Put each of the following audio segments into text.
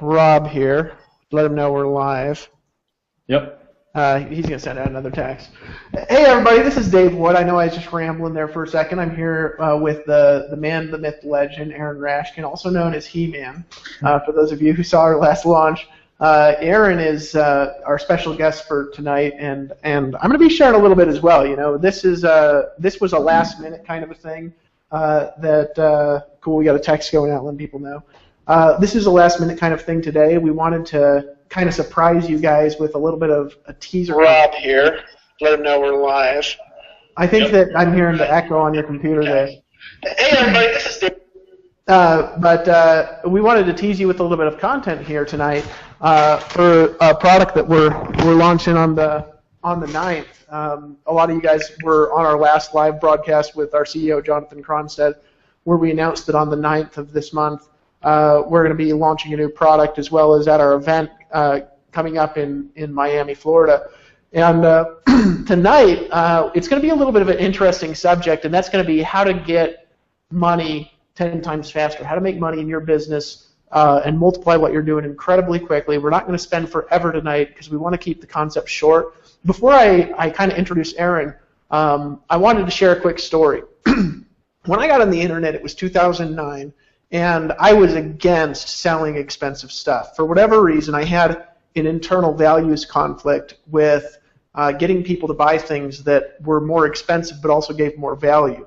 Rob here. Let him know we're live. Yep. He's going to send out another text. Hey, everybody, this is Dave Wood. I know I was just rambling there for a second. I'm here with the man, the myth, the legend, Aaron Rashkin, also known as He-Man, for those of you who saw our last launch. Aaron is our special guest for tonight, and I'm going to be sharing a little bit as well. You know, this was a last-minute kind of a thing cool, we got a text going out letting people know. This is a last-minute kind of thing today. We wanted to kind of surprise you guys with a little bit of a teaser. Rob here. Let him know we're live. I think that I'm hearing the echo on your computer there. Hey, everybody, this is Dave. But we wanted to tease you with a little bit of content here tonight for a product that we're launching on the 9th. A lot of you guys were on our last live broadcast with our CEO, Jonathan Cronstead, where we announced that on the 9th of this month, we're going to be launching a new product, as well as at our event coming up in Miami, Florida. And tonight, it's going to be a little bit of an interesting subject, and that's going to be how to get money 10 times faster, how to make money in your business and multiply what you're doing incredibly quickly. We're not going to spend forever tonight because we want to keep the concept short. Before I kind of introduce Aaron, I wanted to share a quick story. When I got on the internet, it was 2009, and I was against selling expensive stuff. For whatever reason, I had an internal values conflict with getting people to buy things that were more expensive but also gave more value.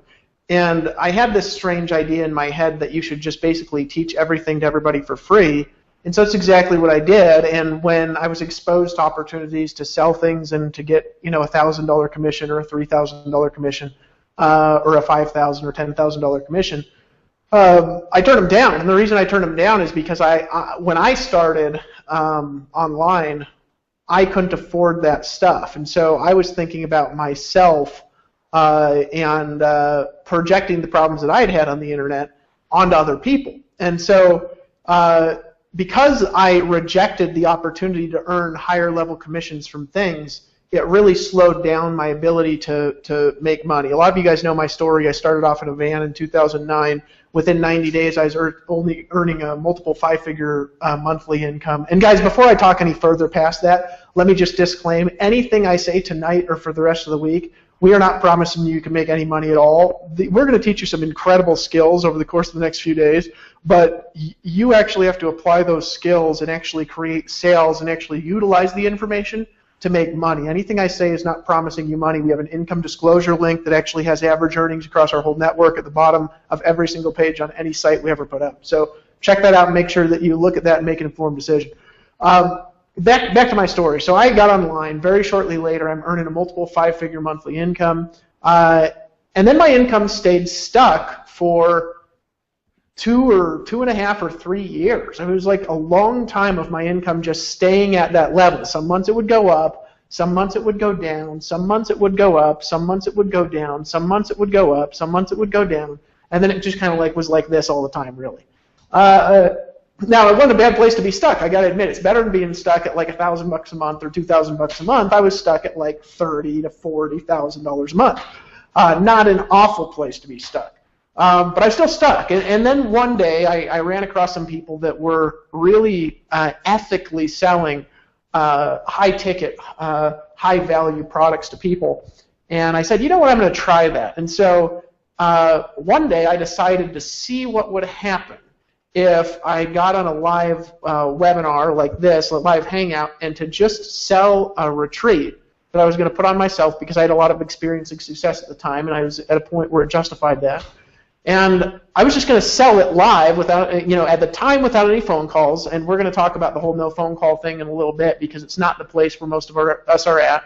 And I had this strange idea in my head that you should just basically teach everything to everybody for free. And so that's exactly what I did. And when I was exposed to opportunities to sell things and to get, a $1,000 commission or a $3,000 commission or a $5,000 or $10,000 commission, I turned them down. And the reason I turned them down is because when I started online, I couldn't afford that stuff. And so I was thinking about myself and projecting the problems that I had on the internet onto other people. And so because I rejected the opportunity to earn higher level commissions from things, it really slowed down my ability to make money. A lot of you guys know my story. I started off in a van in 2009. Within 90 days, I was only earning a multiple five-figure monthly income. And guys, before I talk any further past that, let me just disclaim, anything I say tonight or for the rest of the week, we are not promising you can make any money at all. We're going to teach you some incredible skills over the course of the next few days, but you actually have to apply those skills and actually create sales and actually utilize the information to make money. Anything I say is not promising you money. We have an income disclosure link that actually has average earnings across our whole network at the bottom of every single page on any site we ever put up. So check that out and make sure that you look at that and make an informed decision. Back to my story. So I got online. Very shortly later, I'm earning a multiple five-figure monthly income. And then my income stayed stuck for 2.5 or 3 years. It was like a long time of my income just staying at that level. Some months it would go up, some months it would go down, some months it would go up, some months it would go down, some months it would go up, some months it would go down, and then it just kind of was like this all the time, really. Now, it wasn't a bad place to be stuck. I got to admit, it's better than being stuck at like $1,000 a month or $2,000 a month. I was stuck at like $30,000 to $40,000 a month. Not an awful place to be stuck. But I still stuck. And then one day I ran across some people that were really ethically selling high-ticket, high-value products to people. And I said, you know what, I'm going to try that. And so one day I decided to see what would happen if I got on a live webinar like this, a live hangout, and to just sell a retreat that I was going to put on myself because I had a lot of experience and success at the time, and I was at a point where it justified that. And I was just going to sell it live without, at the time without any phone calls. And we're going to talk about the whole no phone call thing in a little bit because it's not the place where most of us are at.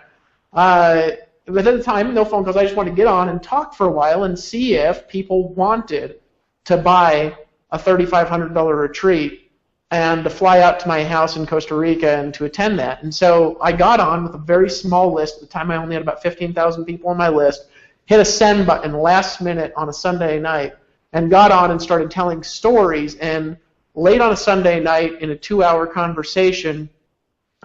But at the time, no phone calls. I just wanted to get on and talk for a while and see if people wanted to buy a $3,500 retreat and to fly out to my house in Costa Rica and to attend that. And so I got on with a very small list. At the time, I only had about 15,000 people on my list. Hit a send button last minute on a Sunday night and got on and started telling stories. And late on a Sunday night in a 2-hour conversation,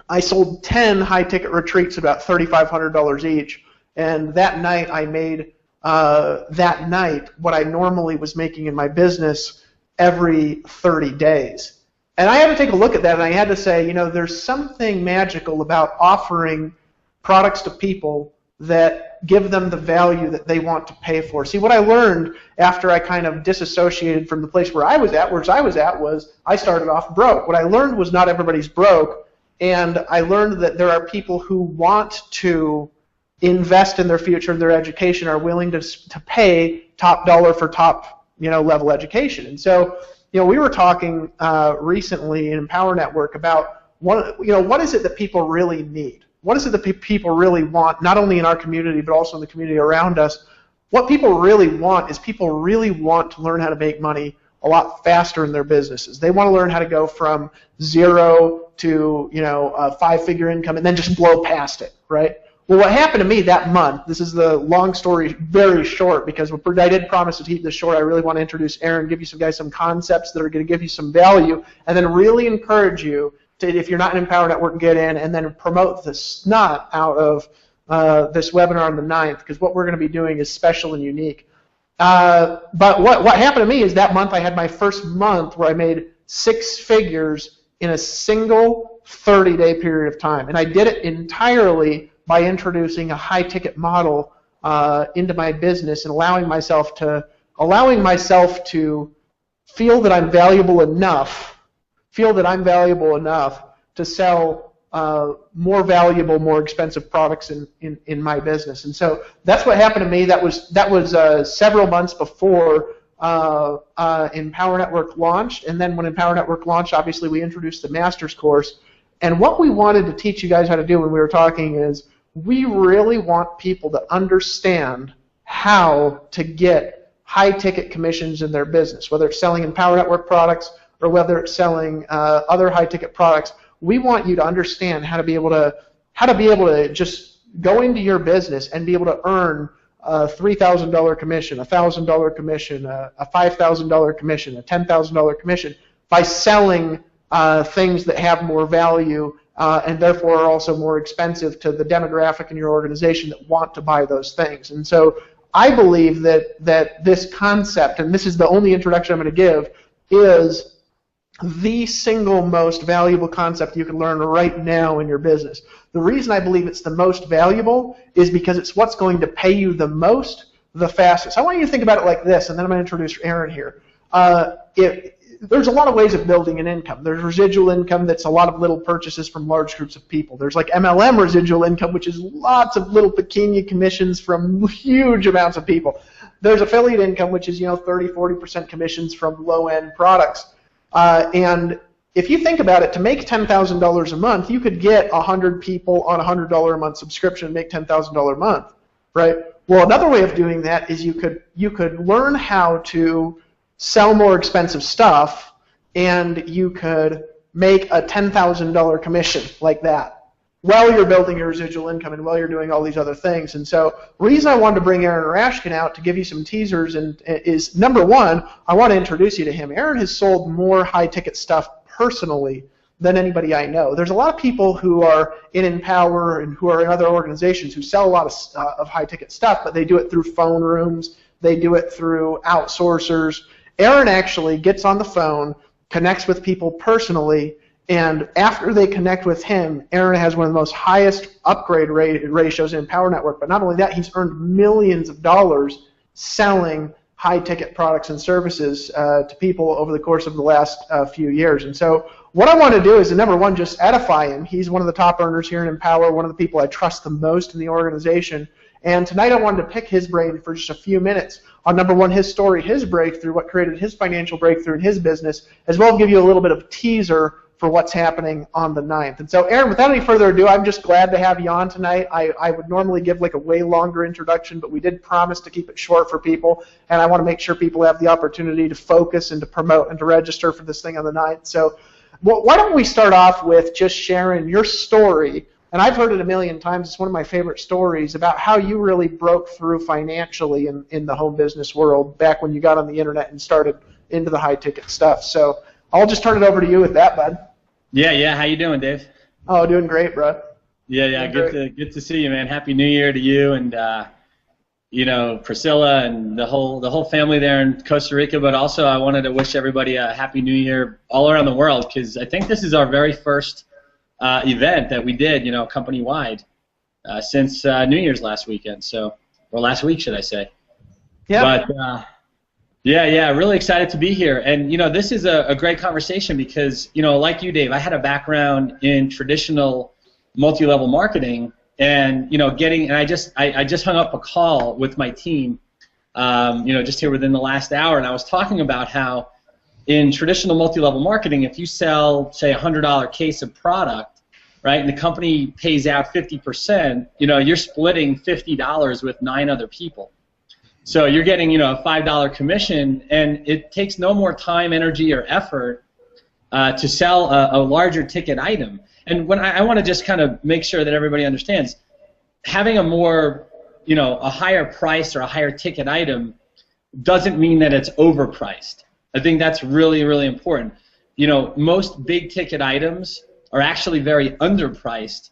I sold 10 high-ticket retreats, about $3,500 each. And that night I made what I normally was making in my business every 30 days. And I had to take a look at that, and I had to say, there's something magical about offering products to people that give them the value that they want to pay for. See, what I learned after I kind of disassociated from the place where I was at was I started off broke. What I learned was not everybody's broke, and I learned that there are people who want to invest in their future and their education, are willing to pay top dollar for top level education. And so we were talking recently in Empower Network about what is it that people really need? What is it that people really want, not only in our community but also in the community around us? What people really want is people really want to learn how to make money a lot faster in their businesses. They want to learn how to go from zero to a 5-figure income and then just blow past it, right? Well, what happened to me that month, this is the long story, very short, because I did promise to keep this short. I really want to introduce Aaron, give you some concepts that are going to give you some value, and then really encourage you to, if you're not in Empower Network, get in and then promote the snot out of this webinar on the 9th, because what we're going to be doing is special and unique. But what happened to me is that month I had my first month where I made 6 figures in a single 30-day period of time, and I did it entirely by introducing a high-ticket model into my business and allowing myself to feel that I'm valuable enough to sell more valuable, more expensive products in my business. And so that's what happened to me. That was several months before Empower Network launched. And then when Empower Network launched, obviously we introduced the Master's course. And what we wanted to teach you guys how to do when we were talking is we really want people to understand how to get high-ticket commissions in their business, whether it's selling Empower Network products or whether it's selling other high-ticket products. We want you to understand how to be able to just go into your business and be able to earn a $3,000 commission, a $1,000 commission, a $5,000 commission, a $10,000 commission by selling things that have more value and therefore are also more expensive to the demographic in your organization that want to buy those things. And so I believe that this concept, and this is the only introduction I'm going to give, is the single most valuable concept you can learn right now in your business. The reason I believe it's the most valuable is because it's what's going to pay you the most, the fastest. I want you to think about it like this, and then I'm going to introduce Aaron here. There's a lot of ways of building an income. There's residual income that's a lot of little purchases from large groups of people. There's like MLM residual income, which is lots of little pequeña commissions from huge amounts of people. There's affiliate income, which is 30-40% commissions from low-end products. And if you think about it, to make $10,000 a month, you could get 100 people on a $100 a month subscription and make $10,000 a month, right? Well, another way of doing that is you could learn how to sell more expensive stuff, and you could make a $10,000 commission like that while you're building your residual income and while you're doing all these other things. And so the reason I wanted to bring Aaron Rashkin out to give you some teasers is, number one, I want to introduce you to him. Aaron has sold more high-ticket stuff personally than anybody I know. There's a lot of people who are in Empower and who are in other organizations who sell a lot of high-ticket stuff, but they do it through phone rooms, they do it through outsourcers. Aaron actually gets on the phone, connects with people personally, and after they connect with him, Aaron has one of the most highest upgrade ratios in Empower Network. But not only that, he's earned millions of dollars selling high-ticket products and services to people over the course of the last few years. And so what I want to do is, number one, just edify him. He's one of the top earners here in Empower, one of the people I trust the most in the organization. And tonight I wanted to pick his brain for just a few minutes on, number one, his story, his breakthrough, what created his financial breakthrough in his business, as well as give you a little bit of teaser for what's happening on the 9th. And so, Aaron, without any further ado, I'm just glad to have you on tonight. I would normally give like a way longer introduction, but we did promise to keep it short for people, and I want to make sure people have the opportunity to focus and to promote and to register for this thing on the 9th. So why don't we start off with just sharing your story, and I've heard it a million times. It's one of my favorite stories about how you really broke through financially in the home business world back when you got on the internet and started into the high-ticket stuff. So I'll just turn it over to you with that, bud. Yeah. How you doing, Dave? Oh, doing great, bro. Yeah. Good to see you, man. Happy New Year to you, and Priscilla and the whole family there in Costa Rica. But also, I wanted to wish everybody a Happy New Year all around the world, because I think this is our very first event that we did, company-wide, since New Year's last weekend. Or last week, should I say? Yeah. But yeah, really excited to be here. And this is a great conversation because like you, Dave, I had a background in traditional multi-level marketing, and I just hung up a call with my team, just here within the last hour, and I was talking about how in traditional multi-level marketing, if you sell, say, a $100 case of product, right, and the company pays out 50%, you're splitting $50 with 9 other people. So you're getting, a $5 commission, and it takes no more time, energy, or effort to sell a larger ticket item. And when I want to just kind of make sure that everybody understands, having a more, a higher price or a higher ticket item doesn't mean that it's overpriced. I think that's really, really important. Most big ticket items are actually very underpriced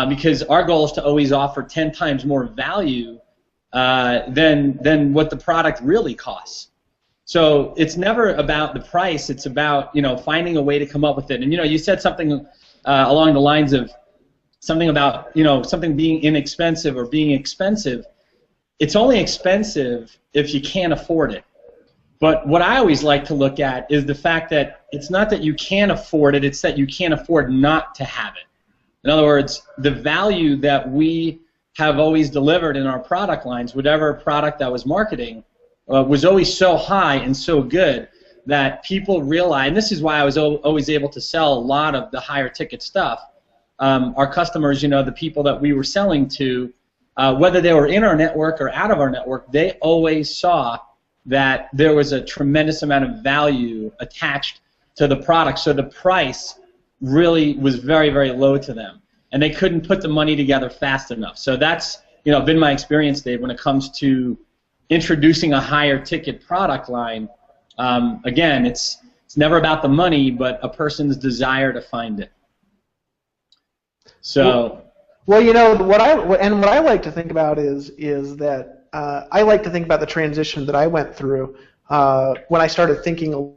because our goal is to always offer 10 times more value than what the product really costs. So it's never about the price. It's about finding a way to come up with it. And you said something along the lines of something about something being inexpensive or being expensive. It's only expensive if you can't afford it. But what I always like to look at is the fact that it's not that you can't afford it, it's that you can't afford not to have it. In other words, the value that we have always delivered in our product lines, whatever product I was marketing, was always so high and so good that people realize, and this is why I was always able to sell a lot of the higher ticket stuff. Our customers, the people that we were selling to, whether they were in our network or out of our network, they always saw that there was a tremendous amount of value attached to the product, so the price really was very, very low to them, and they couldn't put the money together fast enough. So that's been my experience, Dave, when it comes to introducing a higher ticket product line. Again, it's never about the money, but a person's desire to find it. So. Well, what I like to think about is that I like to think about the transition that I went through when I started thinking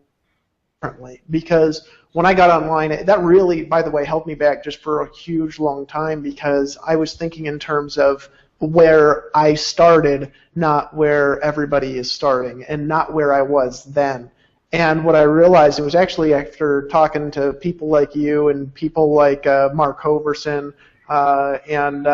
differently. Because when I got online, that really, by the way, held me back just for a huge long time, because I was thinking in terms of where I started, not where everybody is starting, and not where I was then. And what I realized, it was actually after talking to people like you and people like Mark Hoverson and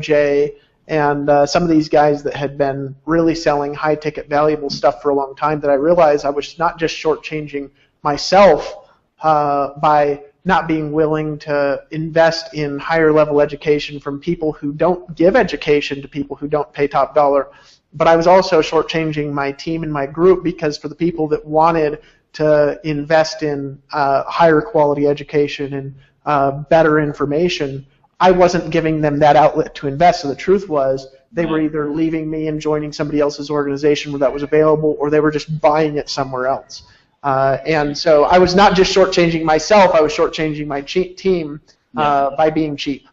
Jay and some of these guys that had been really selling high-ticket, valuable stuff for a long time, that I realized I was not just shortchanging myself by not being willing to invest in higher-level education from people who don't give education to people who don't pay top dollar, but I was also shortchanging my team and my group, because for the people that wanted to invest in higher quality education and better information, I wasn't giving them that outlet to invest. So the truth was, they were either leaving me and joining somebody else's organization where that was available, or they were just buying it somewhere else. And so I was not just shortchanging myself, I was shortchanging my team by being cheap.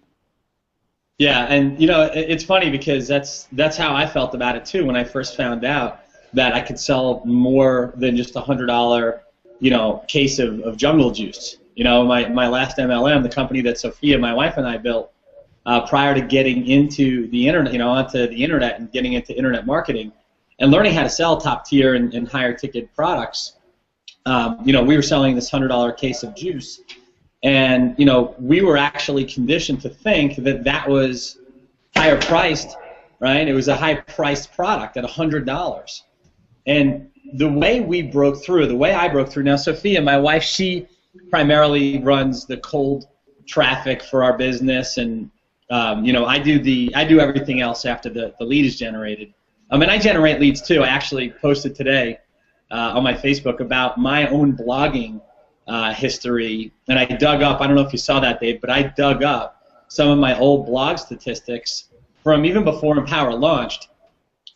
Yeah, and it's funny because that's how I felt about it too when I first found out that I could sell more than just a $100 case of jungle juice. My last MLM, the company that Sophia, my wife, and I built prior to getting into the internet, onto the internet and getting into internet marketing and learning how to sell top tier and higher ticket products. We were selling this $100 case of juice, and we were actually conditioned to think that was higher priced, right? It was a high priced product at $100. And the way we broke through, the way I broke through, now Sophia, my wife, she primarily runs the cold traffic for our business, and I do everything else after the lead is generated. And I generate leads too. I actually posted today on my Facebook about my own blogging history, and I dug up, I don't know if you saw that, Dave, but I dug up some of my old blog statistics from even before Empower launched,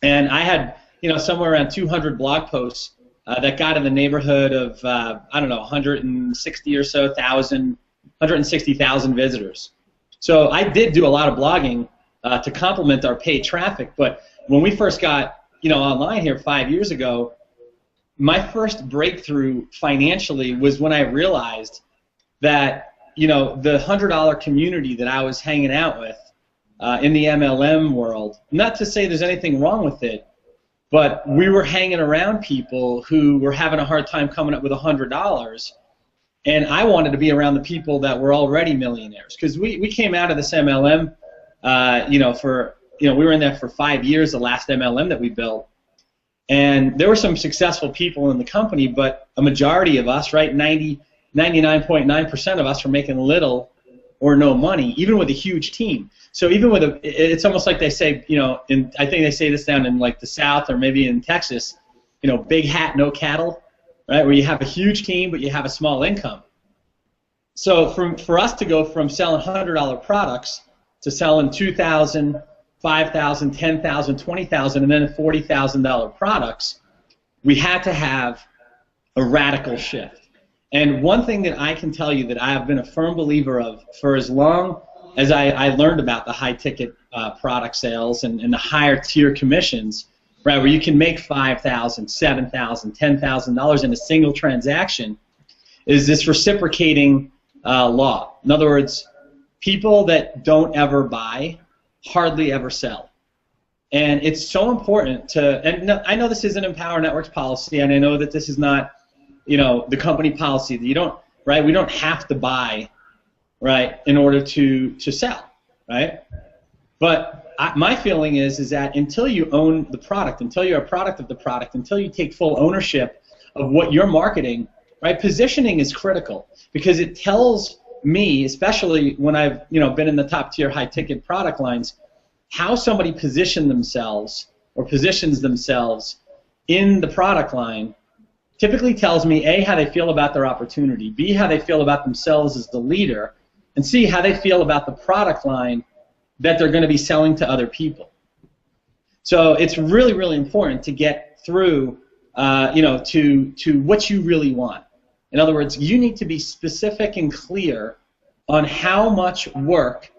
and I had somewhere around 200 blog posts that got in the neighborhood of 160 or so thousand, 160,000 visitors. So I did do a lot of blogging, to complement our paid traffic. But when we first got online here 5 years ago, my first breakthrough financially was when I realized that the $100 community that I was hanging out with in the MLM world, not to say there's anything wrong with it, but we were hanging around people who were having a hard time coming up with $100, and I wanted to be around the people that were already millionaires, because we came out of this MLM, we were in there for 5 years, the last MLM that we built, and there were some successful people in the company, but a majority of us, right, 99.9% of us were making little or no money, even with a huge team. So even with it's almost like they say, I think they say this down in like the South or maybe in Texas, big hat, no cattle, right? Where you have a huge team but you have a small income. So for us to go from selling $100 products to selling $2,000, $5,000, $10,000, $20,000, and then $40,000 products, we had to have a radical shift. And one thing that I can tell you that I have been a firm believer of for as long as I learned about the high-ticket product sales and the higher-tier commissions, right, where you can make $5,000, $7,000, $10,000 in a single transaction, is this reciprocating law. In other words, people that don't ever buy hardly ever sell. And it's so important to, and I know this isn't Empower Networks policy, and I know that this is not the company policy, that you don't, right, we don't have to buy, right, in order to sell, right? But my feeling is that until you own the product, until you're a product of the product, until you take full ownership of what you're marketing, right, positioning is critical, because it tells me, especially when I've been in the top tier high ticket product lines, how somebody positions themselves in the product line typically tells me, A, how they feel about their opportunity, B, how they feel about themselves as the leader, and C, how they feel about the product line that they're going to be selling to other people. So it's really, really important to get through, to what you really want. In other words, you need to be specific and clear on how much work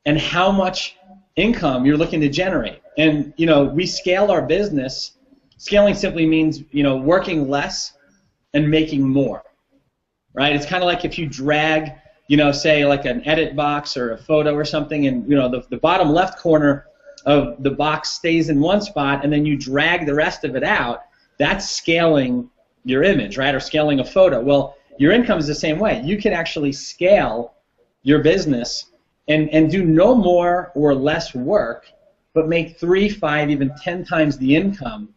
and how much income you're looking to generate. And, we scale our business. Scaling simply means, working less and making more, right? It's kind of like if you drag, say like an edit box or a photo or something, and, the bottom left corner of the box stays in one spot, and then you drag the rest of it out. That's scaling your image, right, or scaling a photo. Well, your income is the same way. You can actually scale your business and do no more or less work, but make 3, 5, even 10 times the income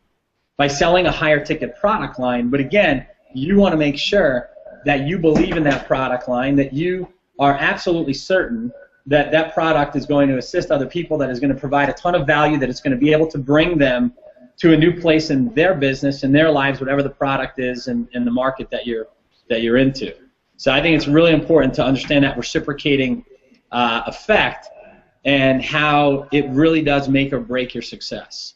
by selling a higher ticket product line. But again, you want to make sure that you believe in that product line, that you are absolutely certain that that product is going to assist other people, that is going to provide a ton of value, that it's going to be able to bring them to a new place in their business, in their lives, whatever the product is and the market that you're into. So I think it's really important to understand that reciprocating effect and how it really does make or break your success.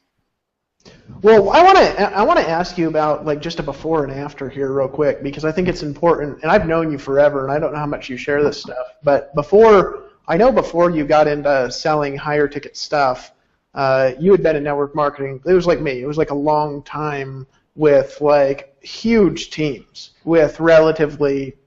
Well, I want to ask you about like just a before and after here real quick, because I think it's important, and I've known you forever, and I don't know how much you share this stuff, but before you got into selling higher ticket stuff, you had been in network marketing. It was like me. It was like a long time with like huge teams with relatively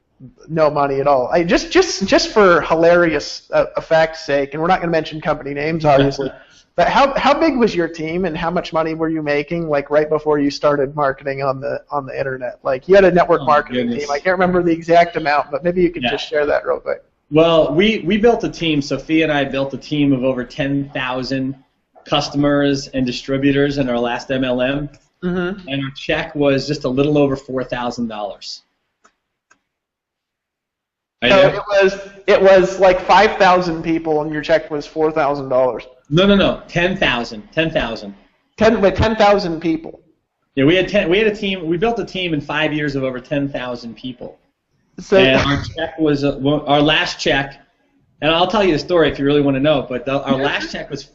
no money at all. Just for hilarious effect's sake, and we're not going to mention company names, obviously. But how big was your team, and how much money were you making like right before you started marketing on the internet? Like you had a network marketing team. I can't remember the exact amount, but maybe you could just share that real quick. Well, we built a team. Sophia and I built a team of over 10,000 customers and distributors in our last MLM, and our check was just a little over $4,000. So it was like 5,000 people, and your check was $4,000. No, 10,000. 10,000 people. Yeah, we had a team. We built a team in 5 years of over 10,000 people. So and our check was our last check, and I'll tell you the story if you really want to know. But our last check was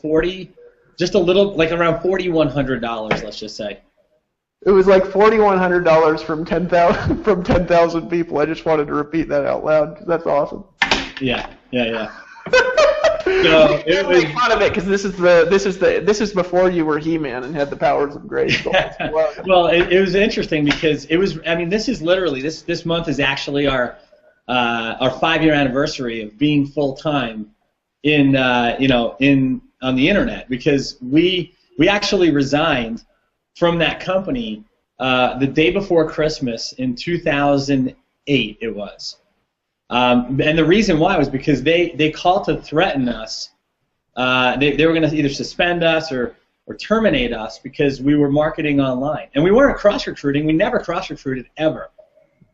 just a little, like around $4,100. Let's just say. It was like $4,100 from 10,000 people. I just wanted to repeat that out loud because that's awesome. Yeah. So it was make fun of it because this is before you were He-Man and had the powers of Grayskull. Well, it was interesting because it was. I mean, this is literally this month is actually our 5-year anniversary of being full time in on the internet, because we actually resigned from that company the day before Christmas in 2008. It was. And the reason why was because they called to threaten us. They were going to either suspend us or terminate us because we were marketing online. And we weren't cross-recruiting. We never cross-recruited ever.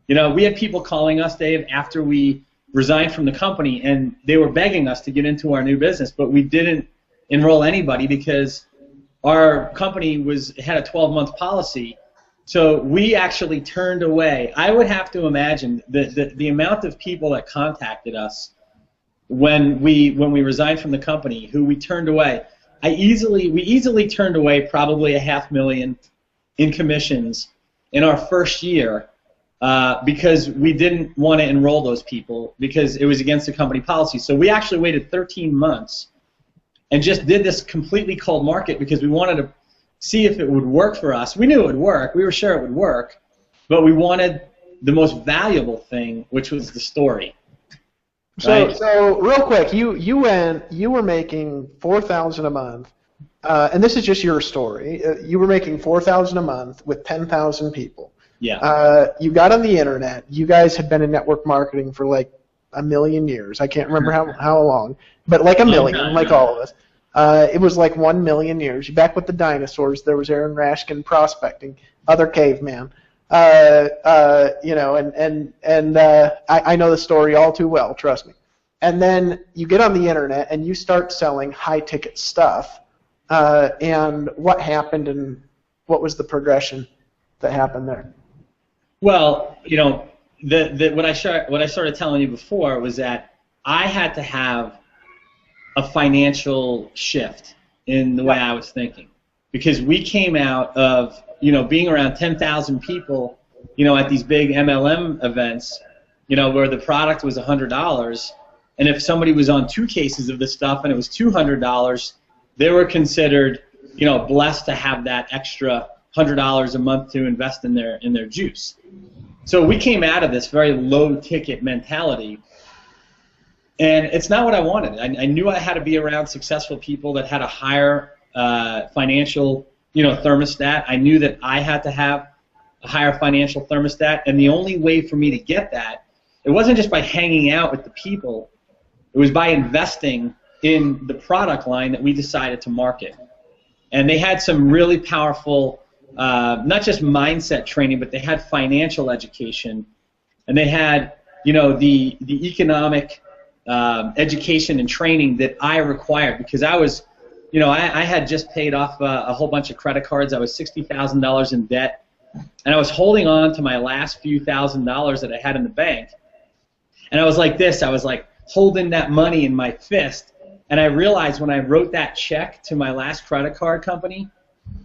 We had people calling us, Dave, after we resigned from the company, and they were begging us to get into our new business, but we didn't enroll anybody because our company had a 12-month policy. So we actually turned away. I would have to imagine the amount of people that contacted us when we resigned from the company, who we turned away. We easily turned away probably $500,000 in commissions in our first year because we didn't want to enroll those people because it was against the company policy. So we actually waited 13 months and just did this completely cold market because we wanted to see if it would work for us. We knew it would work. We were sure it would work, but we wanted the most valuable thing, which was the story. Right? So real quick, you were making $4,000 a month, and this is just your story. You were making $4,000 a month with 10,000 people. Yeah. You got on the internet. You guys had been in network marketing for like a million years. I can't remember how long, but like a million, like all of us. It was like 1 million years. You're back with the dinosaurs. There was Aaron Rashkin prospecting, other caveman. I know the story all too well, trust me. And then you get on the internet and you start selling high-ticket stuff. And what happened, and what was the progression that happened there? Well, what I started telling you before was that I had to have a financial shift in the way I was thinking, because we came out of being around 10,000 people at these big MLM events where the product was $100, and if somebody was on 2 cases of this stuff and it was $200, they were considered blessed to have that extra $100 a month to invest in their juice. So we came out of this very low ticket mentality. And it's not what I wanted. I knew I had to be around successful people that had a higher financial, thermostat. I knew that I had to have a higher financial thermostat, and the only way for me to get that, it wasn't just by hanging out with the people. It was by investing in the product line that we decided to market. And they had some really powerful, not just mindset training, but they had financial education, and they had, the economic education and training that I required, because I was, I had just paid off a whole bunch of credit cards. I was $60,000 in debt, and I was holding on to my last few $1,000s that I had in the bank. And I was like this. I was like holding that money in my fist, and I realized when I wrote that check to my last credit card company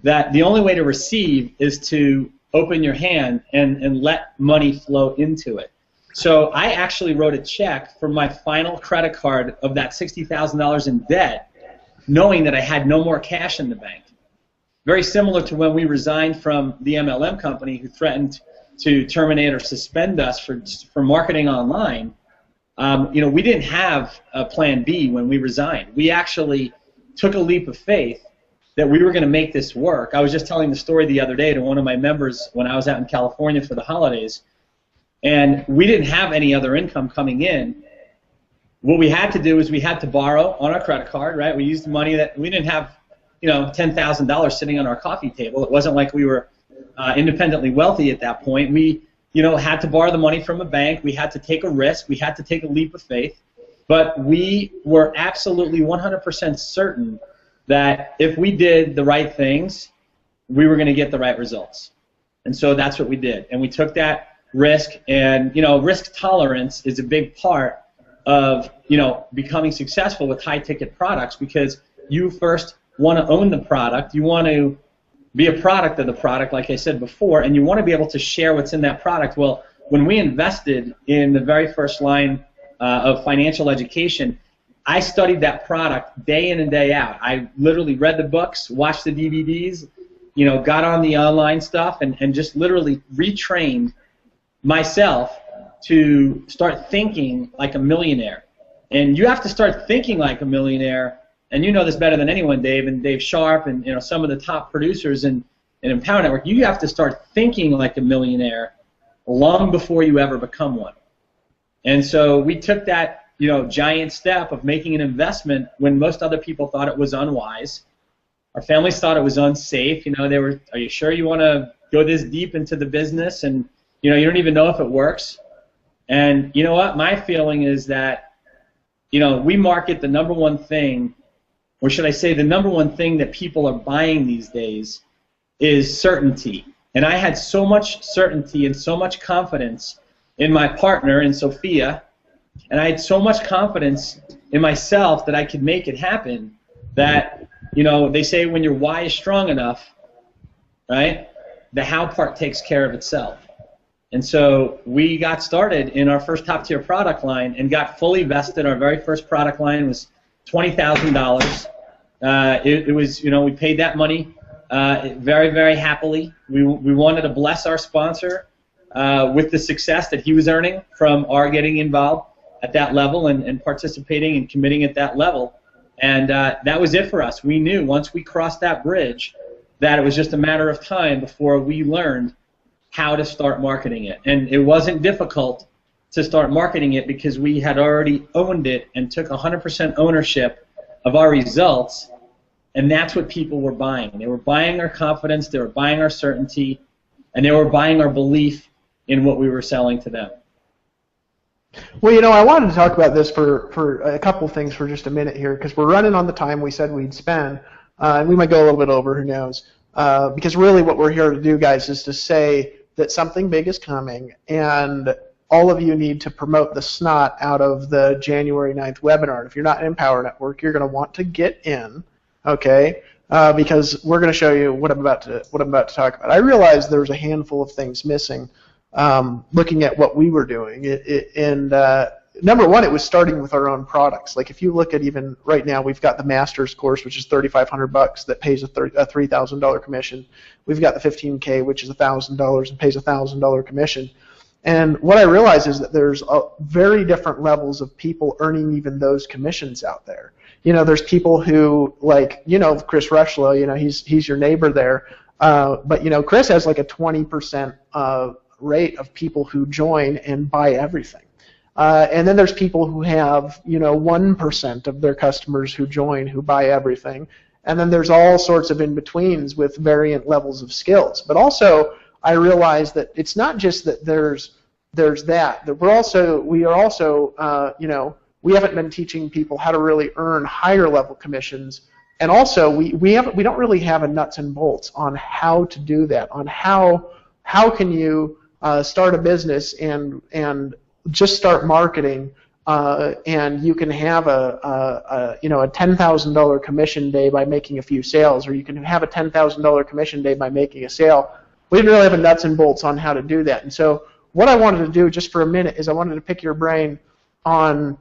that the only way to receive is to open your hand and let money flow into it. So I actually wrote a check for my final credit card of that $60,000 in debt, knowing that I had no more cash in the bank. Very similar to when we resigned from the MLM company who threatened to terminate or suspend us for marketing online. We didn't have a plan B when we resigned. We actually took a leap of faith that we were going to make this work. I was just telling the story the other day to one of my members when I was out in California for the holidays. And we didn't have any other income coming in. What we had to do is we had to borrow on our credit card, right? We used the money that we didn't have, $10,000 sitting on our coffee table. It wasn't like we were independently wealthy at that point. We, had to borrow the money from a bank. We had to take a risk. We had to take a leap of faith. But we were absolutely 100% certain that if we did the right things, we were going to get the right results. And so that's what we did. And we took that risk, and risk tolerance is a big part of becoming successful with high ticket products, because you first want to own the product, you want to be a product of the product, like I said before, and you want to be able to share what's in that product. Well, when we invested in the very first line of financial education, I studied that product day in and day out. I literally read the books, watched the DVDs, got on the online stuff, and just literally retrained myself to start thinking like a millionaire. And you have to start thinking like a millionaire, and you know this better than anyone, Dave, and Dave Sharp, and some of the top producers in Empower Network. You have to start thinking like a millionaire long before you ever become one. And so we took that giant step of making an investment when most other people thought it was unwise. Our families thought it was unsafe. They were, are you sure you want to go this deep into the business? And you don't even know if it works. And you know what? My feeling is that we market the number one thing, or should I say the number one thing that people are buying these days is certainty. And I had so much certainty and so much confidence in my partner, in Sophia, and I had so much confidence in myself that I could make it happen that, they say when your why is strong enough, right, the how part takes care of itself. And so we got started in our first top-tier product line and got fully vested. Our very first product line was $20,000. It was, we paid that money very, very happily. We wanted to bless our sponsor with the success that he was earning from our getting involved at that level and participating and committing at that level. And that was it for us. We knew once we crossed that bridge that it was just a matter of time before we learned how to start marketing it. And it wasn't difficult to start marketing it because we had already owned it and took 100% ownership of our results, and that's what people were buying. They were buying our confidence, they were buying our certainty, and they were buying our belief in what we were selling to them. Well, I wanted to talk about this for a couple things for just a minute here, because we're running on the time we said we'd spend, and we might go a little bit over, who knows. Because really what we're here to do, guys, is to say that something big is coming, and all of you need to promote the snot out of the January 9th webinar. If you're not in Empower Network, you're going to want to get in, okay? Because we're going to show you what I'm about to talk about. I realized there was a handful of things missing. Looking at what we were doing, number one, it was starting with our own products. Like if you look at even right now, we've got the Masters course, which is $3,500 that pays a $3,000 commission. We've got the 15K, which is $1,000 and pays a $1,000 commission. And what I realize is that there's very different levels of people earning even those commissions out there. There's people who, like, Chris Rushlow, he's your neighbor there. But Chris has like a 20% rate of people who join and buy everything. And then there's people who have 1% of their customers who join who buy everything. And then there's all sorts of in-betweens with variant levels of skills. But also I realize that it's not just that there's that we are also we haven't been teaching people how to really earn higher level commissions. And also we don't really have a nuts and bolts on how to do that, on how can you start a business and just start marketing, and you can have a $10,000 commission day by making a few sales, or you can have a $10,000 commission day by making a sale. We didn't really have a nuts and bolts on how to do that. And so what I wanted to do just for a minute is I wanted to pick your brain on,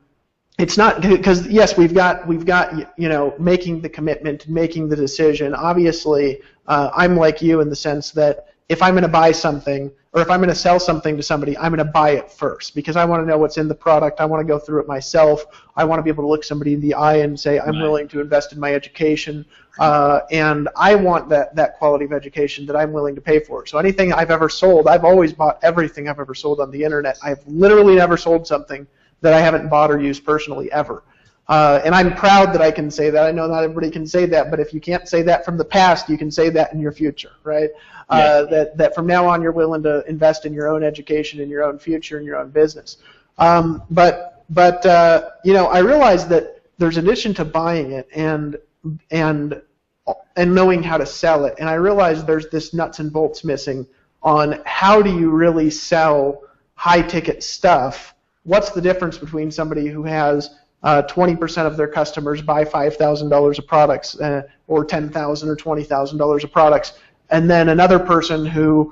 it's not because yes, we've got making the commitment, making the decision. Obviously, I'm like you in the sense that if I'm going to buy something or if I'm going to sell something to somebody, I'm going to buy it first because I want to know what's in the product. I want to go through it myself. I want to be able to look somebody in the eye and say, I'm willing to invest in my education, and I want that quality of education that I'm willing to pay for. So anything I've ever sold, I've always bought everything I've ever sold on the internet. I've literally never sold something that I haven't bought or used personally ever. And I'm proud that I can say that. I know not everybody can say that, but if you can't say that from the past, you can say that in your future, right? That from now on you're willing to invest in your own education, in your own future, in your own business. But I realize that there's an addition to buying it and knowing how to sell it, and I realize there's this nuts and bolts missing on how do you really sell high-ticket stuff. What's the difference between somebody who has 20% of their customers buy $5,000 of products or $10,000 or $20,000 of products, and then another person who,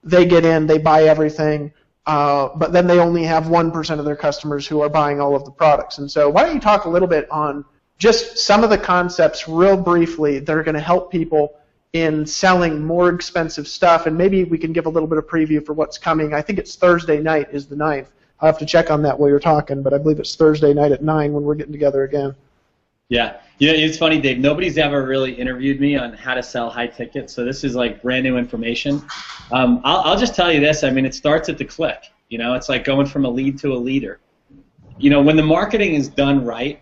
they get in, they buy everything, but then they only have 1% of their customers who are buying all of the products. And so why don't you talk a little bit on just some of the concepts real briefly that are going to help people in selling more expensive stuff, and maybe we can give a little bit of preview for what's coming. I think it's Thursday night is the 9th. I'll have to check on that while you're talking, but I believe it's Thursday night at 9 when we're getting together again. Yeah. It's funny, Dave. Nobody's ever really interviewed me on how to sell high tickets, so this is like brand new information. I'll just tell you this. I mean, it starts at the click. It's like going from a lead to a leader. When the marketing is done right,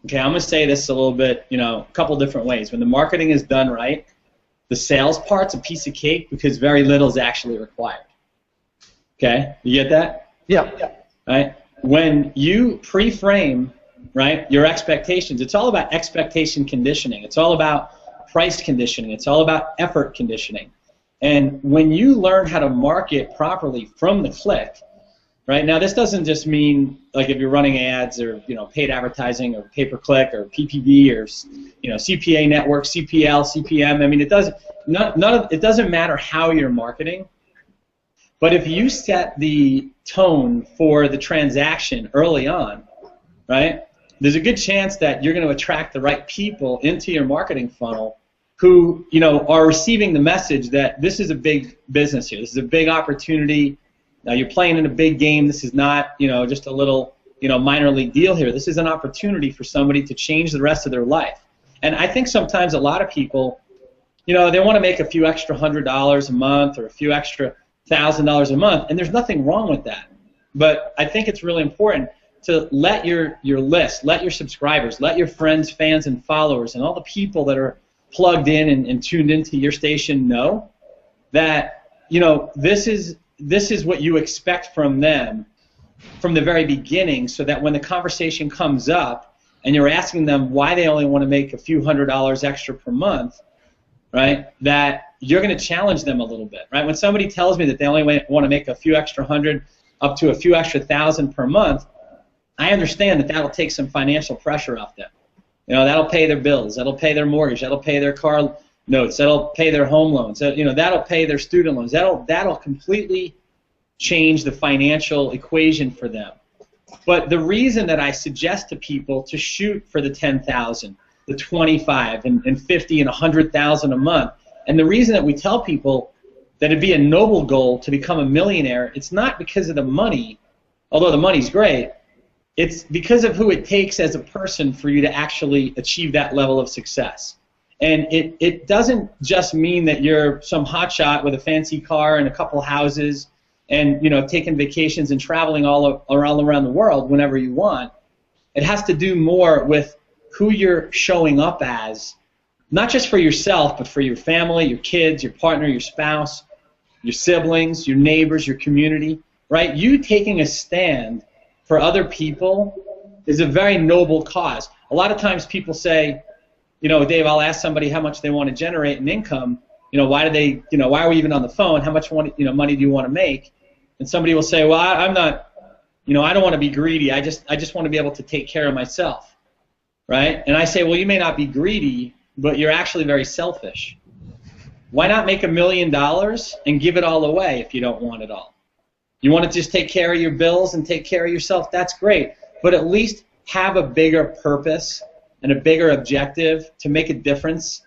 okay, I'm going to say this a little bit, a couple different ways. When the marketing is done right, the sales part's a piece of cake because very little is actually required. Okay? You get that? Yeah. Right? When you pre-frame, right, your expectations, it's all about expectation conditioning. It's all about price conditioning. It's all about effort conditioning. And when you learn how to market properly from the click, right, now this doesn't just mean like if you're running ads or paid advertising or pay-per-click or PPV or CPA network, CPL, CPM. I mean, it doesn't matter how you're marketing. But if you set the tone for the transaction early on, right, there's a good chance that you're going to attract the right people into your marketing funnel who, are receiving the message that this is a big business here. This is a big opportunity. Now you're playing in a big game. This is not, just a little, minor league deal here. This is an opportunity for somebody to change the rest of their life. And I think sometimes a lot of people, they want to make a few extra $100 a month or a few extra $1,000 a month, and there's nothing wrong with that. But I think it's really important to let your list, let your subscribers, let your friends, fans, and followers, and all the people that are plugged in and tuned into your station know that, this is what you expect from them from the very beginning, so that when the conversation comes up and you're asking them why they only want to make a few $100 extra per month, right, that you're going to challenge them a little bit, right? When somebody tells me that they only want to make a few extra $100 up to a few extra $1,000 per month, I understand that that'll take some financial pressure off them. That'll pay their bills, that'll pay their mortgage, that'll pay their car notes, that'll pay their home loans, that'll pay their student loans. That'll completely change the financial equation for them. But the reason that I suggest to people to shoot for the 10,000, the 25, and 50 and 100,000 a month, and the reason that we tell people that it'd be a noble goal to become a millionaire, it's not because of the money, although the money's great. It's because of who it takes as a person for you to actually achieve that level of success. And it doesn't just mean that you're some hotshot with a fancy car and a couple houses and taking vacations and traveling all around the world whenever you want. It has to do more with who you're showing up as, not just for yourself, but for your family, your kids, your partner, your spouse, your siblings, your neighbors, your community, right? You taking a stand for other people is a very noble cause. A lot of times people say, Dave, I'll ask somebody how much they want to generate in income. Why are we even on the phone? How much money do you want to make? And somebody will say, well, I'm not, I don't want to be greedy. I just want to be able to take care of myself, right? And I say, well, you may not be greedy, but you're actually very selfish. Why not make $1 million and give it all away if you don't want it all? You want to just take care of your bills and take care of yourself? That's great. But at least have a bigger purpose and a bigger objective to make a difference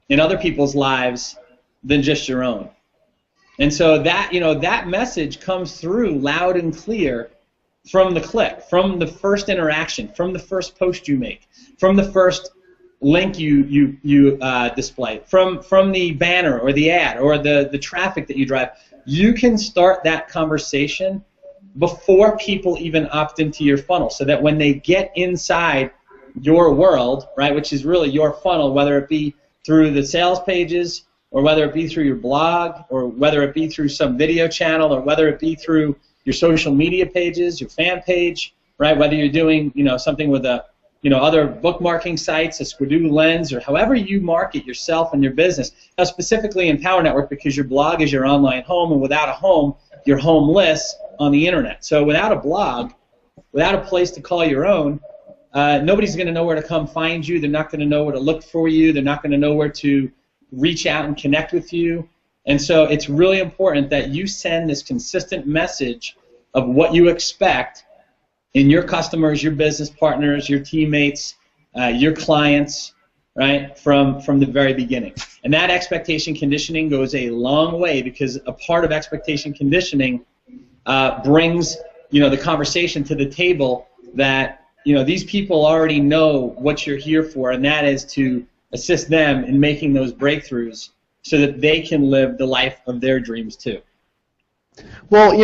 in other people's lives than just your own. And so that, that message comes through loud and clear from the click, from the first interaction, from the first post you make, from the first link you display, from the banner or the ad or the traffic that you drive. You can start that conversation before people even opt into your funnel, so that when they get inside your world, right, which is really your funnel, whether it be through the sales pages or whether it be through your blog or whether it be through some video channel or whether it be through your social media pages, your fan page, right, whether you're doing, something with other bookmarking sites, a Squidoo Lens, or however you market yourself and your business. Now, specifically in Power Network, because your blog is your online home, and without a home, you're homeless on the internet. So without a blog, without a place to call your own, nobody's going to know where to come find you. They're not going to know where to look for you. They're not going to know where to reach out and connect with you. And so it's really important that you send this consistent message of what you expect in your customers, your business partners, your teammates, your clients, right, from the very beginning. And that expectation conditioning goes a long way, because a part of expectation conditioning brings, the conversation to the table that, these people already know what you're here for, and that is to assist them in making those breakthroughs so that they can live the life of their dreams too. Well,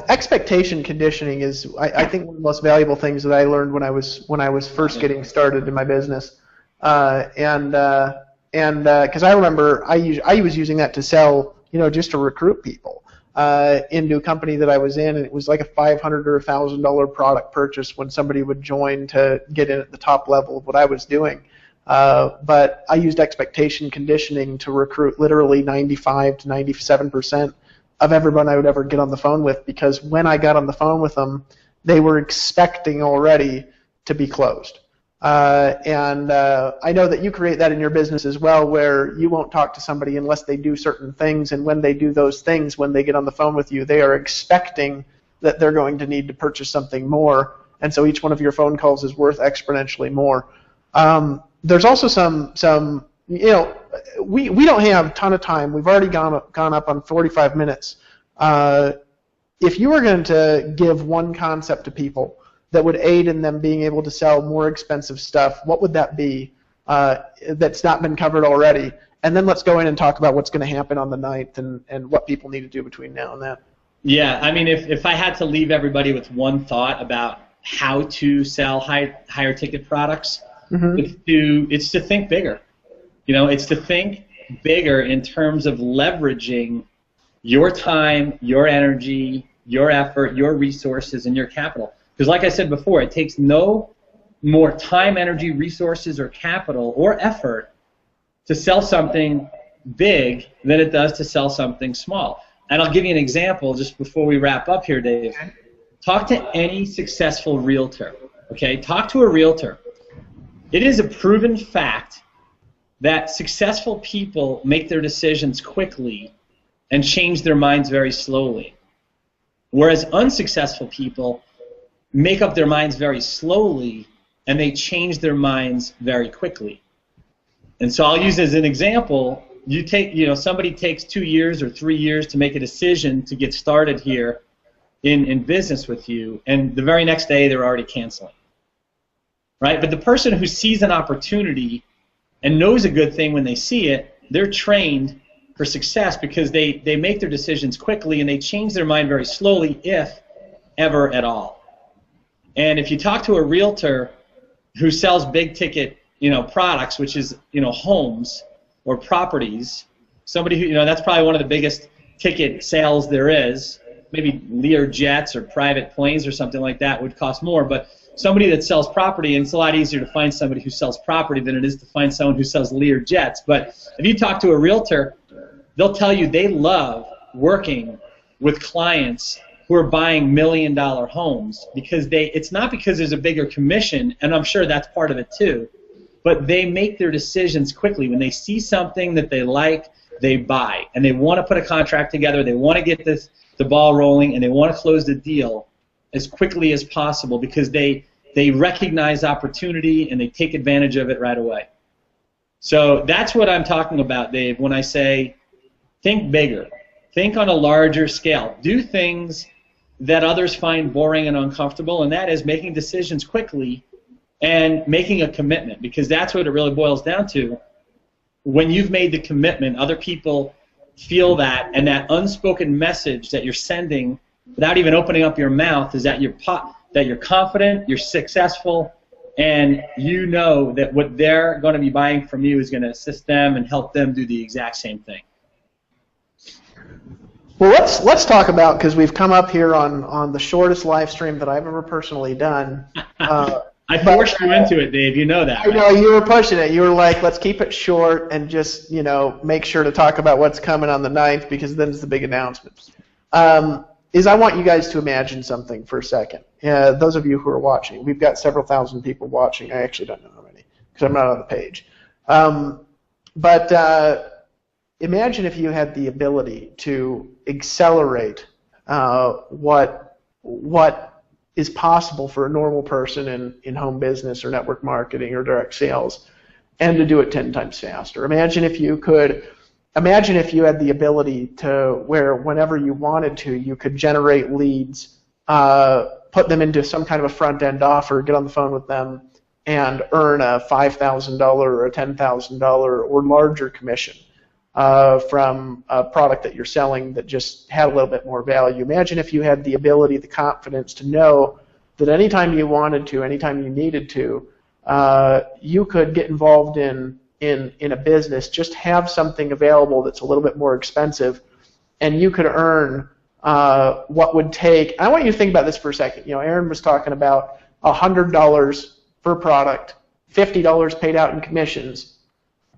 expectation conditioning is, I think, one of the most valuable things that I learned when I was first getting started in my business, and because I remember I was using that to sell, just to recruit people into a company that I was in, and it was like a $500 or $1,000 product purchase when somebody would join to get in at the top level of what I was doing. But I used expectation conditioning to recruit literally 95 to 97% of everyone I would ever get on the phone with, because when I got on the phone with them, they were expecting already to be closed. And I know that you create that in your business as well, where you won't talk to somebody unless they do certain things, and when they do those things, when they get on the phone with you, they are expecting that they're going to need to purchase something more, and so each one of your phone calls is worth exponentially more. There's also some we don't have a ton of time. We've already gone up on 45 minutes. If you were going to give one concept to people that would aid in them being able to sell more expensive stuff, what would that be that's not been covered already? And then let's go in and talk about what's going to happen on the 9th and what people need to do between now and then. Yeah, I mean, if I had to leave everybody with one thought about how to sell higher ticket products, it's to think bigger. It's to think bigger in terms of leveraging your time, your energy, your effort, your resources, and your capital. Because like I said before, it takes no more time, energy, resources, or capital or effort to sell something big than it does to sell something small. And I'll give you an example just before we wrap up here, Dave. Talk to any successful realtor. Okay? Talk to a realtor. It is a proven fact that successful people make their decisions quickly and change their minds very slowly, whereas unsuccessful people make up their minds very slowly and they change their minds very quickly. And so I'll use as an example, somebody takes 2 years or 3 years to make a decision to get started here in business with you, and the very next day they're already canceling. Right? But the person who sees an opportunity and knows a good thing when they see it, they're trained for success because they make their decisions quickly and they change their mind very slowly, if ever at all. And if you talk to a realtor who sells big ticket, products, which is, homes or properties, somebody who, that's probably one of the biggest ticket sales there is. Maybe Lear jets or private planes or something like that would cost more, but somebody that sells property, and it's a lot easier to find somebody who sells property than it is to find someone who sells Lear jets. But if you talk to a realtor, they'll tell you they love working with clients who are buying $1 million homes, because it's not because there's a bigger commission, and I'm sure that's part of it too, but they make their decisions quickly. When they see something that they like, they buy, and they want to put a contract together, they want to get the ball rolling, and they want to close the deal as quickly as possible because they recognize opportunity and they take advantage of it right away. So that's what I'm talking about, Dave, when I say think bigger. Think on a larger scale. Do things that others find boring and uncomfortable, and that is making decisions quickly and making a commitment, because that's what it really boils down to. When you've made the commitment, other people feel that, and that unspoken message that you're sending without even opening up your mouth is that you're confident, you're successful, and you know that what they're going to be buying from you is going to assist them and help them do the exact same thing. Well, let's talk about, because we've come up here on the shortest live stream that I've ever personally done. I forced you into it, Dave. You know that. I know, you were pushing it. You were like, let's keep it short and just, make sure to talk about what's coming on the 9th, because then it's the big announcements. I want you guys to imagine something for a second. Those of you who are watching, we've got several thousand people watching. I actually don't know how many, because I'm not on the page. But imagine if you had the ability to accelerate what what is possible for a normal person in home business or network marketing or direct sales, and to do it 10 times faster. Imagine if you had the ability to where whenever you wanted to, you could generate leads, put them into some kind of a front-end offer, get on the phone with them, and earn a $5,000 or a $10,000 or larger commission from a product that you're selling that just had a little bit more value. Imagine if you had the ability, the confidence to know that anytime you wanted to, anytime you needed to, you could get involved in a business, just have something available that's a little bit more expensive, and you could earn what would take. I want you to think about this for a second. Aaron was talking about $100 per product, $50 paid out in commissions.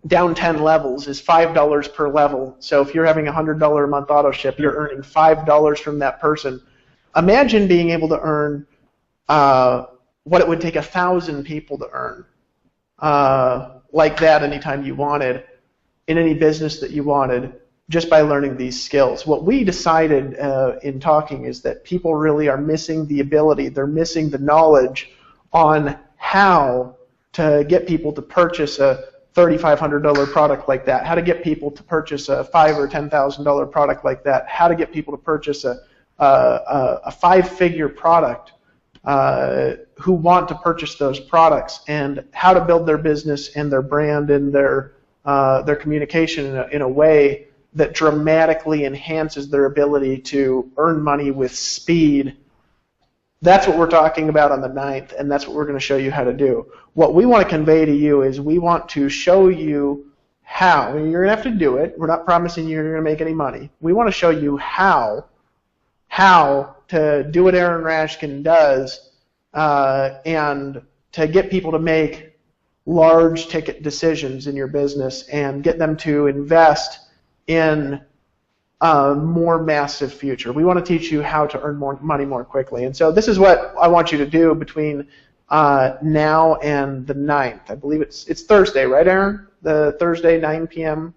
Down 10 levels is $5 per level. So if you're having a $100 a month auto ship, you're earning $5 from that person. Imagine being able to earn what it would take 1,000 people to earn like that anytime you wanted, in any business that you wanted, just by learning these skills. What we decided in talking is that people really are missing the ability, they're missing the knowledge on how to get people to purchase a $3,500 product like that, how to get people to purchase a $5,000 or $10,000 product like that, how to get people to purchase a 5-figure product who want to purchase those products, and how to build their business and their brand and their communication in a way that dramatically enhances their ability to earn money with speed. That's what we're talking about on the 9th, and that's what we're going to show you how to do. What we want to convey to you is we want to show you how. You're going to have to do it. We're not promising you're going to make any money. We want to show you how to do what Aaron Rashkin does and to get people to make large ticket decisions in your business and get them to invest in a more massive future. We want to teach you how to earn more money more quickly. And so this is what I want you to do between now and the 9th. I believe it's Thursday, right, Aaron? The Thursday, 9 p.m.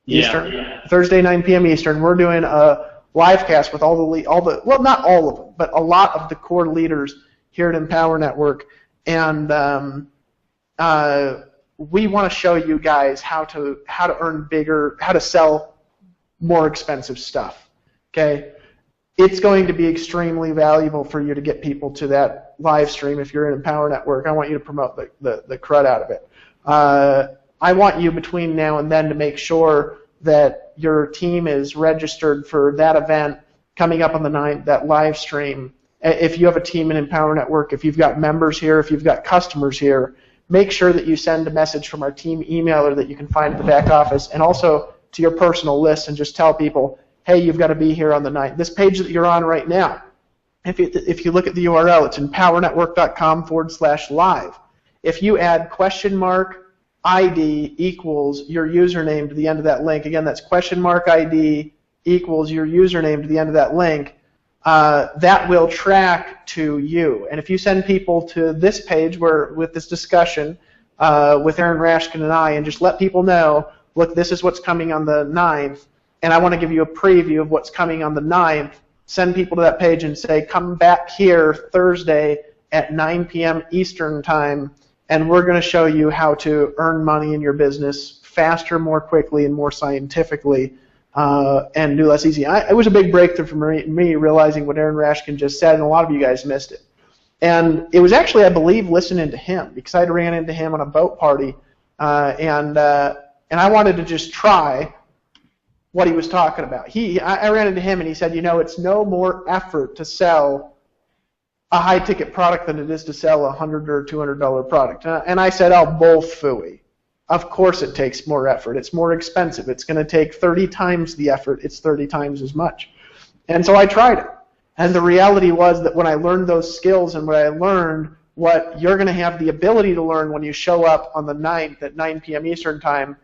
Eastern? Yeah. Thursday, 9 p.m. Eastern. We're doing a live cast with well, not all of them, but a lot of the core leaders here at Empower Network. And we want to show you guys how to earn bigger, how to sell more expensive stuff. Okay? It's going to be extremely valuable for you to get people to that live stream. If you're in Empower Network, I want you to promote the crud out of it. I want you between now and then to make sure that your team is registered for that event coming up on the 9th, that live stream. If you have a team in Empower Network, if you've got members here, if you've got customers here, make sure that you send a message from our team emailer that you can find at the back office, and also to your personal list, and just tell people, hey, you've got to be here on the 9th. This page that you're on right now, if you look at the URL, it's empowernetwork.com/live. If you add $ID equals your username to the end of that link, again, that's $ID equals your username to the end of that link, that will track to you. And if you send people to this page with this discussion with Aaron Rashkin and I, and just let people know, look, this is what's coming on the 9th, and I want to give you a preview of what's coming on the 9th, send people to that page and say, come back here Thursday at 9 p.m. Eastern Time, and we're going to show you how to earn money in your business faster, more quickly, and more scientifically, and do less easy. It was a big breakthrough for me realizing what Aaron Rashkin just said, and a lot of you guys missed it. And it was actually, I believe, listening to him, because I ran into him on a boat party, and I wanted to just try what he was talking about. I ran into him, and he said, it's no more effort to sell a high-ticket product than it is to sell a $100 or $200 product. And I said, oh, bull phooey. Of course it takes more effort. It's more expensive. It's going to take 30 times the effort. It's 30 times as much. And so I tried it. And the reality was that when I learned those skills and when I learned what you're going to have the ability to learn when you show up on the 9th at 9 p.m. Eastern Time,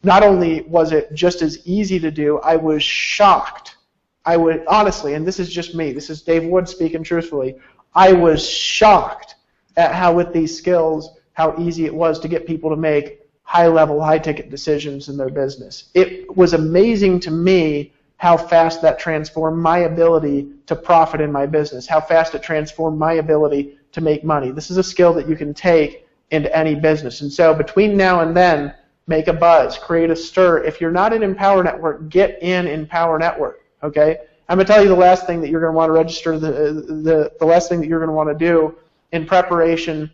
not only was it just as easy to do, I was shocked. I would honestly, and this is just me, this is Dave Wood speaking truthfully, I was shocked at how with these skills, how easy it was to get people to make high-level, high-ticket decisions in their business. It was amazing to me how fast that transformed my ability to profit in my business, how fast it transformed my ability to make money. This is a skill that you can take into any business. And so between now and then, make a buzz, create a stir. If you're not in Empower Network, get in Empower Network, okay? I'm going to tell you the last thing that you're going to want to register, the last thing that you're going to want to do in preparation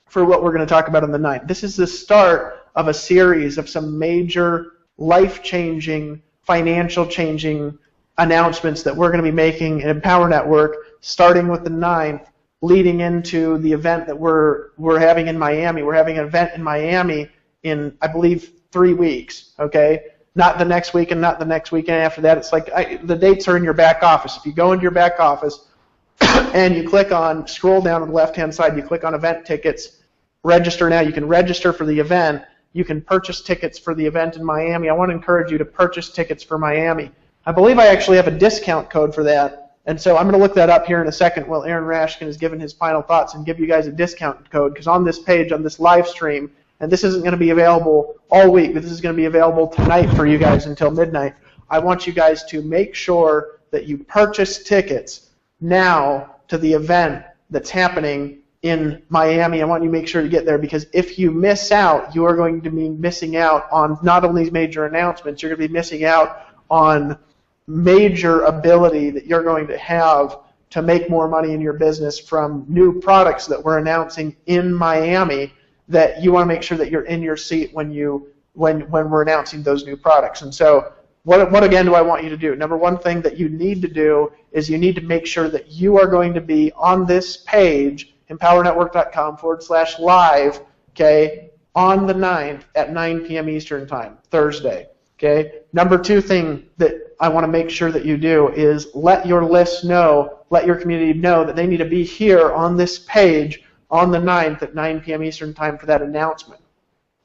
for what we're going to talk about on the 9th. This is the start of a series of some major life-changing, financial-changing announcements that we're going to be making in Empower Network, starting with the 9th, leading into the event that we're having in Miami. We're having an event in Miami in, I believe, 3 weeks, okay? Not the next week and not the next weekend after that. It's like the dates are in your back office. If you go into your back office and you click on, scroll down on the left-hand side, you click on event tickets, register now. You can register for the event. You can purchase tickets for the event in Miami. I want to encourage you to purchase tickets for Miami. I believe I actually have a discount code for that, and so I'm going to look that up here in a second while Aaron Rashkin is giving his final thoughts and give you guys a discount code, because on this page, on this live stream, and this isn't going to be available all week, but this is going to be available tonight for you guys until midnight, I want you guys to make sure that you purchase tickets now to the event that's happening in Miami. I want you to make sure to get there, because if you miss out, you are going to be missing out on not only major announcements, you're going to be missing out on major ability that you're going to have to make more money in your business from new products that we're announcing in Miami, that you want to make sure that you're in your seat when we're announcing those new products. And so what again do I want you to do? Number one thing that you need to do is you need to make sure that you are going to be on this page, empowernetwork.com/live, okay, on the 9th at 9 p.m. Eastern Time, Thursday. Okay. Number two thing that I want to make sure that you do is let your list know, let your community know that they need to be here on this page on the 9th at 9 p.m. Eastern Time for that announcement.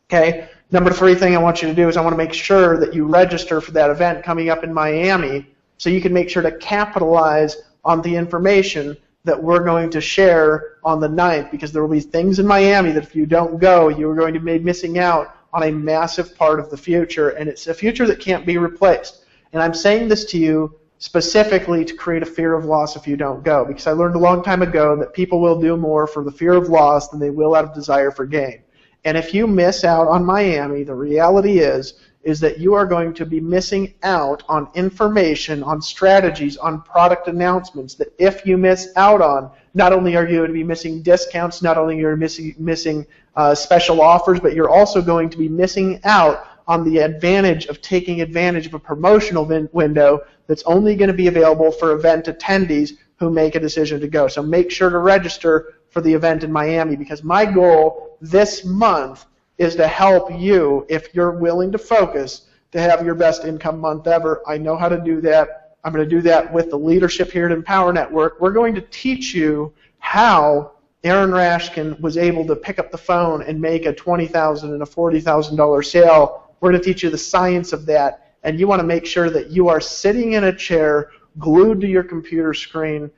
Okay. Number three thing I want you to do is I want to make sure that you register for that event coming up in Miami, so you can make sure to capitalize on the information that we're going to share on the 9th, because there will be things in Miami that if you don't go, you are going to be missing out on a massive part of the future, and it's a future that can't be replaced. And I'm saying this to you specifically to create a fear of loss if you don't go, because I learned a long time ago that people will do more for the fear of loss than they will out of desire for gain. And if you miss out on Miami, the reality is that you are going to be missing out on information, on strategies, on product announcements that if you miss out on, not only are you going to be missing discounts, not only are you missing special offers, but you're also going to be missing out on the advantage of taking advantage of a promotional window that's only going to be available for event attendees who make a decision to go. So make sure to register for the event in Miami, because my goal this month is to help you, if you're willing to focus, to have your best income month ever. I know how to do that. I'm going to do that with the leadership here at Empower Network. We're going to teach you how Aaron Rashkin was able to pick up the phone and make a $20,000 and a $40,000 sale. We're going to teach you the science of that, and you want to make sure that you are sitting in a chair, glued to your computer screen,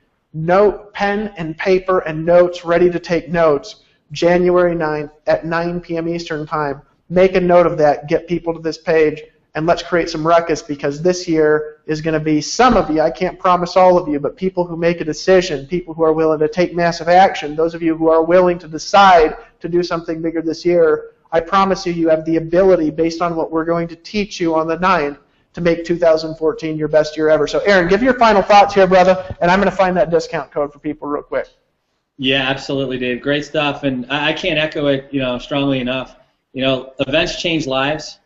pen and paper and notes, ready to take notes, January 9th at 9 p.m. Eastern Time. Make a note of that, get people to this page, and let's create some ruckus, because this year is going to be some of you, I can't promise all of you, but people who make a decision, people who are willing to take massive action, those of you who are willing to decide to do something bigger this year, I promise you, you have the ability, based on what we're going to teach you on the 9th, to make 2014 your best year ever. So Aaron, give your final thoughts here, brother, and I'm going to find that discount code for people real quick. Yeah, absolutely, Dave. Great stuff, and I can't echo it, strongly enough. Events change lives,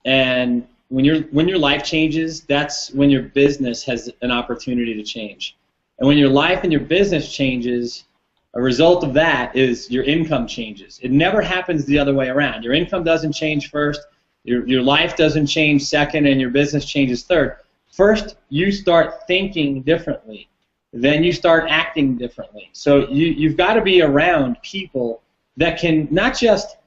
and when your life changes, that's when your business has an opportunity to change. And when your life and your business changes, a result of that is your income changes. It never happens the other way around. Your income doesn't change first, your life doesn't change second, and your business changes third. First, you start thinking differently. Then you start acting differently. So you've got to be around people that can not just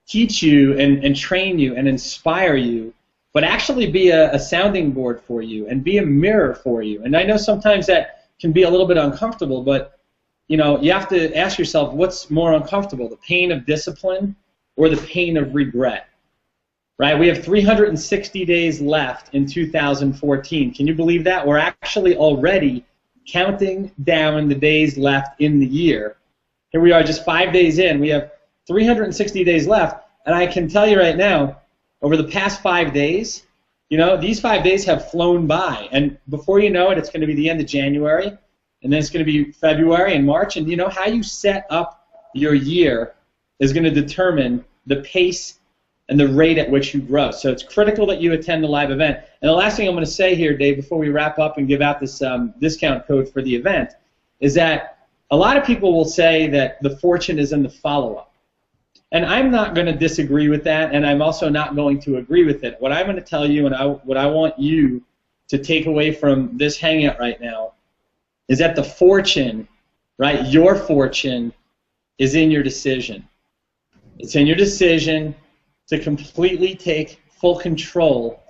teach you and train you and inspire you, but actually be a sounding board for you and be a mirror for you. And I know sometimes that can be a little bit uncomfortable, but you have to ask yourself, what's more uncomfortable, the pain of discipline or the pain of regret? right? We have 360 days left in 2014. Can you believe that? We're actually already counting down the days left in the year. Here we are just 5 days in. We have 360 days left, and I can tell you right now, over the past 5 days, you know, these 5 days have flown by, and before you know it, it's going to be the end of January, and then it's going to be February and March, and you know, how you set up your year is going to determine the pace and the rate at which you grow. So it's critical that you attend the live event. And the last thing I'm going to say here, Dave, before we wrap up and give out this discount code for the event, is that a lot of people will say that the fortune is in the follow-up. And I'm not going to disagree with that, and I'm also not going to agree with it. What I'm going to tell you and what I want you to take away from this hangout right now is that the fortune, right, your fortune, is in your decision. It's in your decision to completely take full control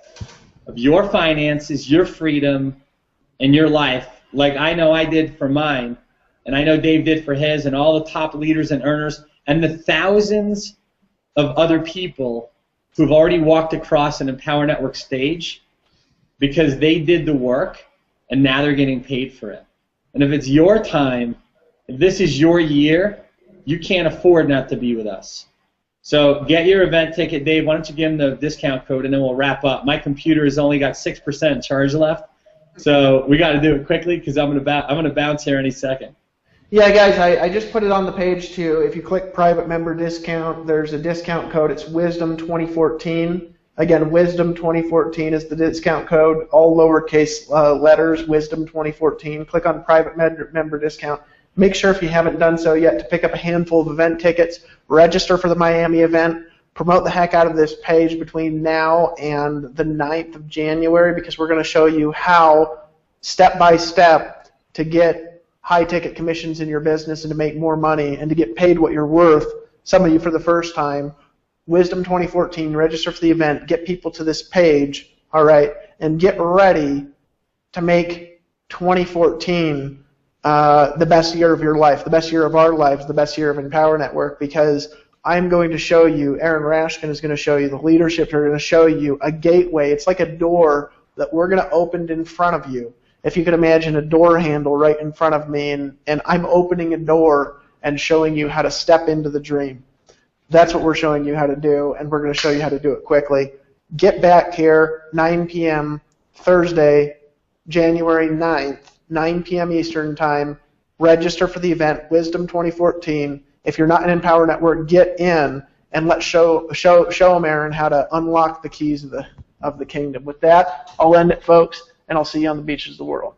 of your finances, your freedom, and your life, like I know I did for mine, and I know Dave did for his, and all the top leaders and earners, and the thousands of other people who've already walked across an Empower Network stage because they did the work, and now they're getting paid for it. And if it's your time, if this is your year, you can't afford not to be with us. So get your event ticket. Dave, why don't you give them the discount code, and then we'll wrap up. My computer has only got 6% charge left, so we got to do it quickly because I'm gonna bounce here any second. Yeah, guys, I just put it on the page too. If you click private member discount, there's a discount code. It's Wisdom 2014. Again, Wisdom 2014 is the discount code, all lowercase letters, Wisdom 2014. Click on private member discount. Make sure, if you haven't done so yet, to pick up a handful of event tickets, register for the Miami event, promote the heck out of this page between now and the 9th of January, because we're going to show you how, step by step, to get high ticket commissions in your business and to make more money and to get paid what you're worth, some of you for the first time. Wisdom 2014, register for the event, get people to this page, all right, and get ready to make 2014 the best year of your life, the best year of our lives, the best year of Empower Network, because I'm going to show you, Aaron Rashkin is going to show you, the leadership are going to show you a gateway. It's like a door that we're going to open in front of you. If you can imagine a door handle right in front of me, and I'm opening a door and showing you how to step into the dream. That's what we're showing you how to do, and we're going to show you how to do it quickly. Get back here, 9 p.m. Thursday, January 9th, 9 p.m. Eastern Time. Register for the event, Wisdom 2014. If you're not in Empower Network, get in, and let's show them, Aaron, how to unlock the keys of the kingdom. With that, I'll end it, folks, and I'll see you on the beaches of the world.